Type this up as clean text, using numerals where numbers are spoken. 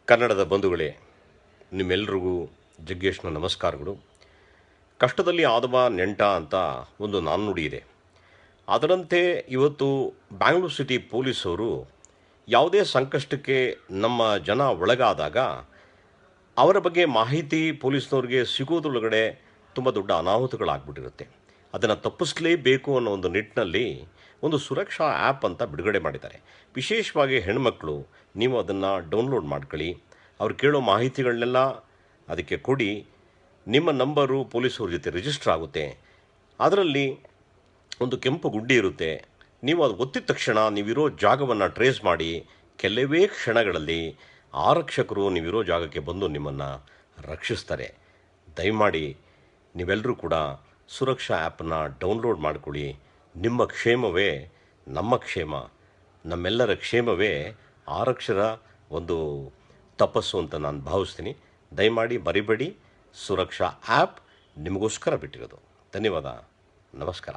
ಕನ್ನಡದ ಬಂಧುಗಳೇ, ನಿಮ್ಮೆಲ್ರಿಗೂ ಜಗ್ಗೇಶ್ನ ನಮಸ್ಕಾರಗಳು. ಕಷ್ಟದಲ್ಲಿ ಆದವ ನೆಂಟ ಅಂತ ಒಂದು ನಾಣ್ಣುಡಿ ಇದೆ. ಅದರಂತೆ ಇವತ್ತು ಬ್ಯಾಂಗ್ಳೂರು ಸಿಟಿ ಪೊಲೀಸವರು ಯಾವುದೇ ಸಂಕಷ್ಟಕ್ಕೆ ನಮ್ಮ ಜನ ಒಳಗಾದಾಗ ಅವರ ಬಗ್ಗೆ ಮಾಹಿತಿ ಪೊಲೀಸ್ನವ್ರಿಗೆ ಸಿಗೋದ್ರೊಳಗಡೆ ತುಂಬ ದೊಡ್ಡ ಅನಾಹುತಗಳಾಗ್ಬಿಟ್ಟಿರುತ್ತೆ. ಅದನ್ನು ತಪ್ಪಿಸಲೇಬೇಕು ಅನ್ನೋ ಒಂದು ನಿಟ್ಟಿನಲ್ಲಿ ಒಂದು ಸುರಕ್ಷಾ ಆ್ಯಪ್ ಅಂತ ಬಿಡುಗಡೆ ಮಾಡಿದ್ದಾರೆ. ವಿಶೇಷವಾಗಿ ಹೆಣ್ಮಕ್ಳು ನೀವು ಅದನ್ನು ಡೌನ್ಲೋಡ್ ಮಾಡ್ಕೊಳ್ಳಿ. ಅವ್ರು ಕೇಳೋ ಮಾಹಿತಿಗಳನ್ನೆಲ್ಲ ಅದಕ್ಕೆ ಕೊಡಿ. ನಿಮ್ಮ ನಂಬರು ಪೊಲೀಸವ್ರ ಜೊತೆ ರಿಜಿಸ್ಟರ್ ಆಗುತ್ತೆ. ಅದರಲ್ಲಿ ಒಂದು ಕೆಂಪು ಗುಡ್ಡೆ ಇರುತ್ತೆ. ನೀವು ಅದು ಒತ್ತಿದ ತಕ್ಷಣ ನೀವಿರೋ ಜಾಗವನ್ನು ಟ್ರೇಸ್ ಮಾಡಿ ಕೆಲವೇ ಕ್ಷಣಗಳಲ್ಲಿ ಆರಕ್ಷಕರು ನೀವಿರೋ ಜಾಗಕ್ಕೆ ಬಂದು ನಿಮ್ಮನ್ನು ರಕ್ಷಿಸ್ತಾರೆ. ದಯಮಾಡಿ ನೀವೆಲ್ಲರೂ ಕೂಡ ಸುರಕ್ಷಾ ಆ್ಯಪನ್ನು ಡೌನ್ಲೋಡ್ ಮಾಡಿಕೊಳ್ಳಿ. ನಿಮ್ಮ ಕ್ಷೇಮವೇ ನಮ್ಮ ಕ್ಷೇಮ, ನಮ್ಮೆಲ್ಲರ ಕ್ಷೇಮವೇ ಆರಕ್ಷರ ಒಂದು ತಪಸ್ಸು ಅಂತ ನಾನು ಭಾವಿಸ್ತೀನಿ. ದಯಮಾಡಿ ಮರಿಬೇಡಿ, ಸುರಕ್ಷಾ ಆ್ಯಪ್ ನಿಮಗೋಸ್ಕರ ಬಿಟ್ಟಿರೋದು. ಧನ್ಯವಾದ, ನಮಸ್ಕಾರ.